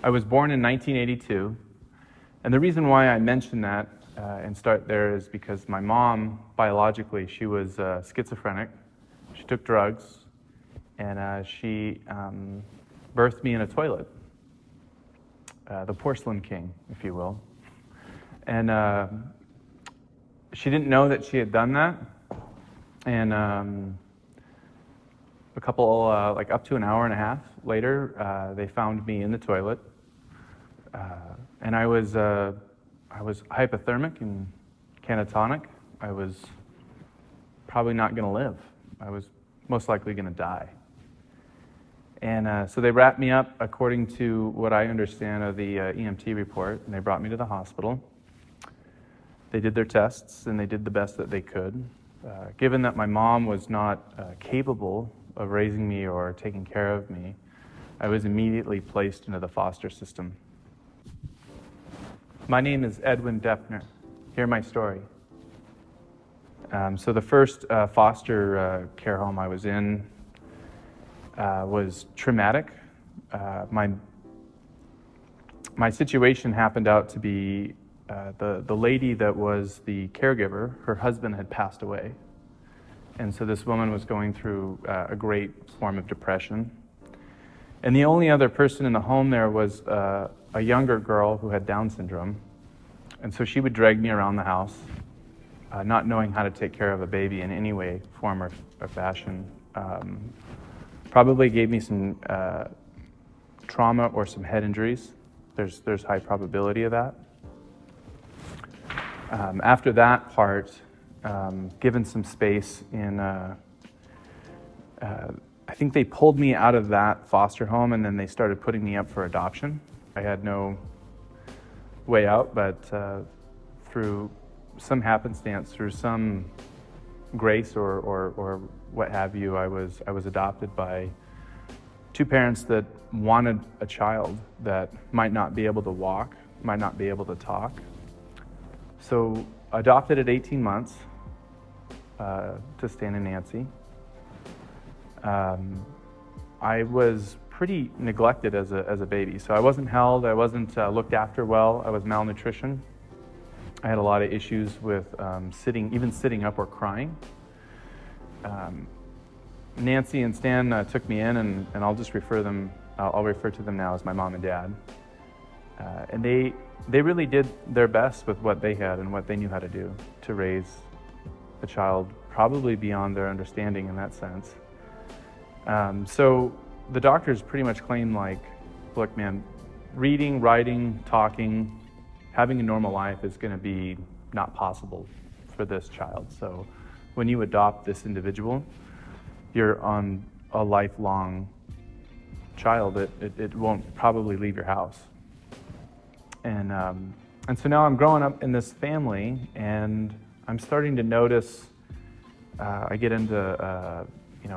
I was born in 1982, and the reason why I mention that and start there is because my mom, biologically, she was schizophrenic. She took drugs, and she birthed me in a toilet, the porcelain king, if you will. And she didn't know that she had done that, and a couple, like up to an hour and a half later, they found me in the toilet, and I was hypothermic and catatonic. I was probably not going to live. I was most likely going to die. And so they wrapped me up according to what I understand of the EMT report, and they brought me to the hospital. They did their tests, and they did the best that they could. Given that my mom was not capable of raising me or taking care of me, I was immediately placed into the foster system. My name is Edwin Depner. Hear my story. So the first foster care home I was in was traumatic. My situation happened out to be the lady that was the caregiver, her husband had passed away. And so this woman was going through a great form of depression. And the only other person in the home there was a younger girl who had Down syndrome. And so she would drag me around the house, not knowing how to take care of a baby in any way, form, or fashion. Probably gave me some trauma or some head injuries. There's high probability of that. After that part, given some space in, I think they pulled me out of that foster home, and then they started putting me up for adoption. I had no way out, but through some happenstance, through some grace or what have you, I was adopted by two parents that wanted a child that might not be able to walk, might not be able to talk. So adopted at 18 months to Stan and Nancy. I was pretty neglected as a baby. So I wasn't held, I wasn't looked after well, I was malnutrition. I had a lot of issues with even sitting up or crying. Nancy and Stan took me in, and I'll just I'll refer to them now as my mom and dad. And they really did their best with what they had and what they knew how to do to raise a child, probably beyond their understanding in that sense. So the doctors pretty much claimed, like, look, man, reading, writing, talking, having a normal life is going to be not possible for this child. So when you adopt this individual, you're on a lifelong child. It won't probably leave your house. And so now I'm growing up in this family, and I'm starting to notice, I get into,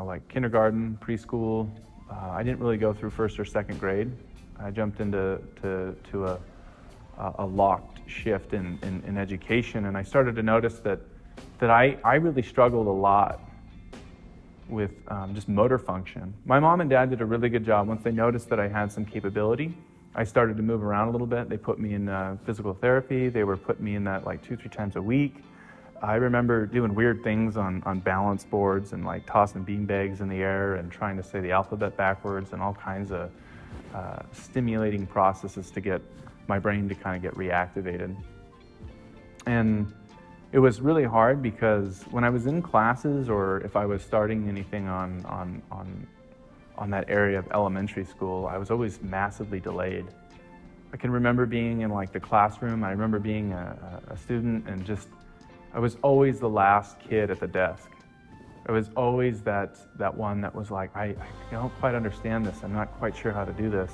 like kindergarten, preschool. I didn't really go through first or second grade. I jumped into a locked shift in education, and I started to notice that I really struggled a lot with just motor function. My mom and dad did a really good job. Once they noticed that I had some capability, I started to move around a little bit. They put me in physical therapy. They were putting me in that like 2-3 times a week. I remember doing weird things on balance boards and like tossing beanbags in the air and trying to say the alphabet backwards and all kinds of stimulating processes to get my brain to kind of get reactivated. And it was really hard because when I was in classes, or if I was starting anything on that area of elementary school, I was always massively delayed. I can remember being in like the classroom. I remember being a student, and just I was always the last kid at the desk. I was always that one that was like, I don't quite understand this. I'm not quite sure how to do this.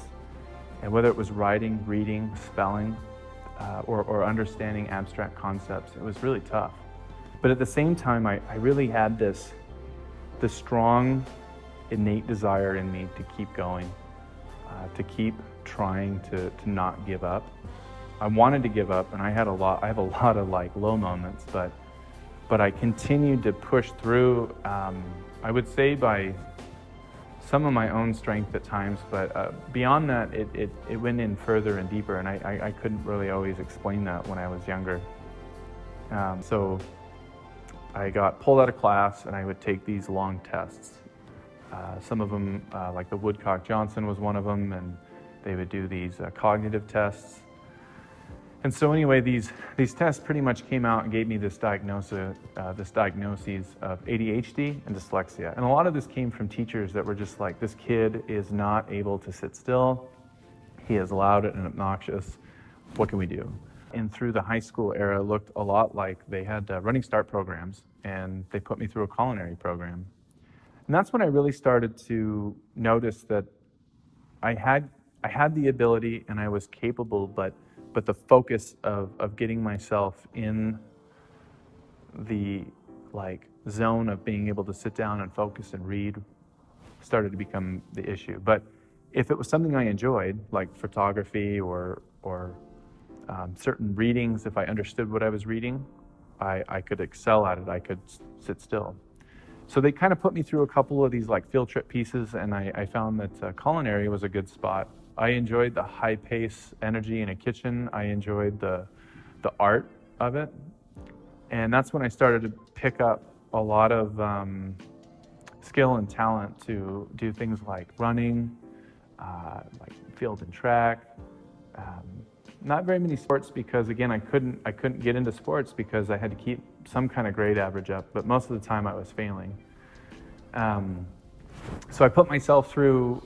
And whether it was writing, reading, spelling, or understanding abstract concepts, it was really tough. But at the same time, I really had this strong, innate desire in me to keep going, to keep trying to not give up. I wanted to give up, and I have a lot of like low moments, but I continued to push through. I would say by some of my own strength at times, but beyond that, it went in further and deeper, and I couldn't really always explain that when I was younger. So I got pulled out of class, and I would take these long tests. Some of them, like the Woodcock-Johnson was one of them, and they would do these cognitive tests. And so anyway, these tests pretty much came out and gave me this diagnosis of ADHD and dyslexia. And a lot of this came from teachers that were just like, this kid is not able to sit still. He is loud and obnoxious. What can we do? And through the high school era, it looked a lot like they had running start programs, and they put me through a culinary program. And that's when I really started to notice that I had the ability and I was capable, but the focus of getting myself in the zone of being able to sit down and focus and read started to become the issue. But if it was something I enjoyed, like photography or certain readings, if I understood what I was reading, I could excel at it. I could sit still. So they kind of put me through a couple of these field trip pieces, and I found that culinary was a good spot. I enjoyed the high pace energy in a kitchen. I enjoyed the art of it. And that's when I started to pick up a lot of skill and talent to do things like running, like field and track. Not very many sports because, again, I couldn't get into sports because I had to keep some kind of grade average up, but most of the time I was failing. So I put myself through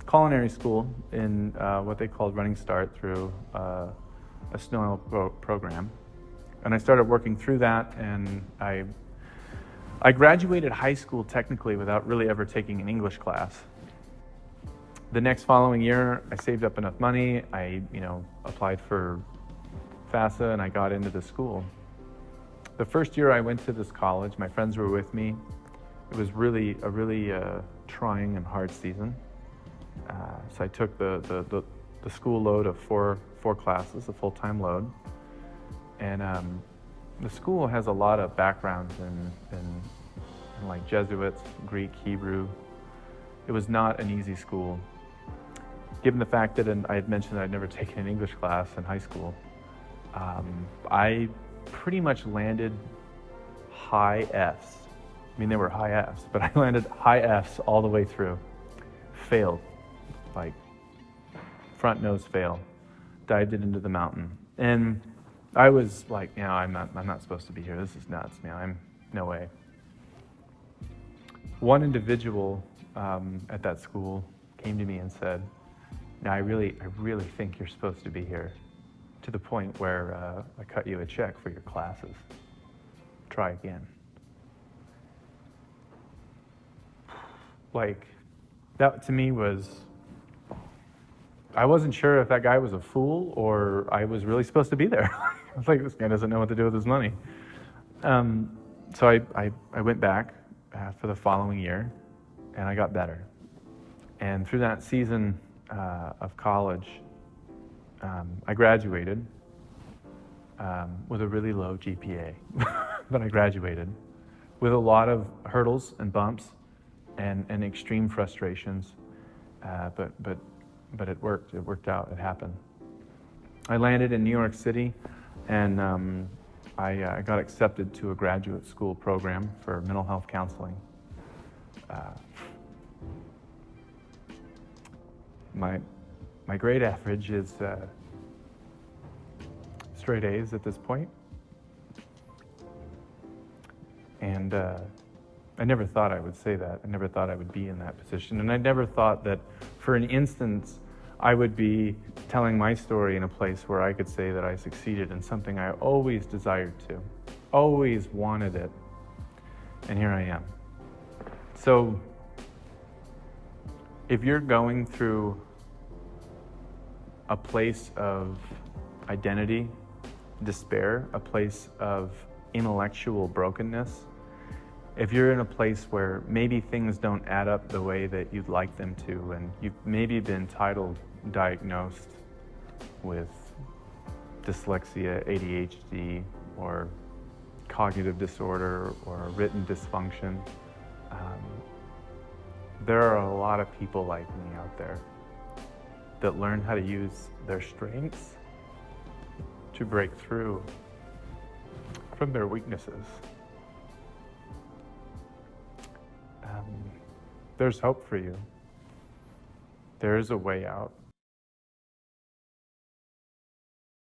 culinary school in what they called Running Start through a snow program. And I started working through that, and I graduated high school technically without really ever taking an English class. The next following year, I saved up enough money. I applied for FAFSA, and I got into the school. The first year I went to this college, my friends were with me. It was really a really trying and hard season. So I took the school load of four classes, a full-time load. And the school has a lot of backgrounds in like Jesuits, Greek, Hebrew. It was not an easy school. Given the fact that I had mentioned that I'd never taken an English class in high school, I pretty much landed high Fs. I mean, they were high Fs, but I landed high Fs all the way through. Failed, like front nose fail. Dived it into the mountain. And I was like, I'm not supposed to be here. This is nuts, man. No way. One individual at that school came to me and said, "Now I really think you're supposed to be here, to the point where I cut you a check for your classes. Try again." Like, that to me was, I wasn't sure if that guy was a fool or I was really supposed to be there. I was like, this guy doesn't know what to do with his money. So I went back for the following year, and I got better. And through that season of college, I graduated with a really low GPA, but I graduated with a lot of hurdles and bumps and extreme frustrations, but it worked. It worked out. It happened. I landed in New York City, and I got accepted to a graduate school program for mental health counseling. My grade average is straight A's at this point. And I never thought I would say that. I never thought I would be in that position. And I never thought that for an instance I would be telling my story in a place where I could say that I succeeded in something I always desired to, always wanted it. And here I am. So if you're going through a place of identity, despair, a place of intellectual brokenness, if you're in a place where maybe things don't add up the way that you'd like them to, and you've maybe been diagnosed with dyslexia, ADHD, or cognitive disorder, or written dysfunction, there are a lot of people like me out there that learn how to use their strengths to break through from their weaknesses. There's hope for you. There is a way out.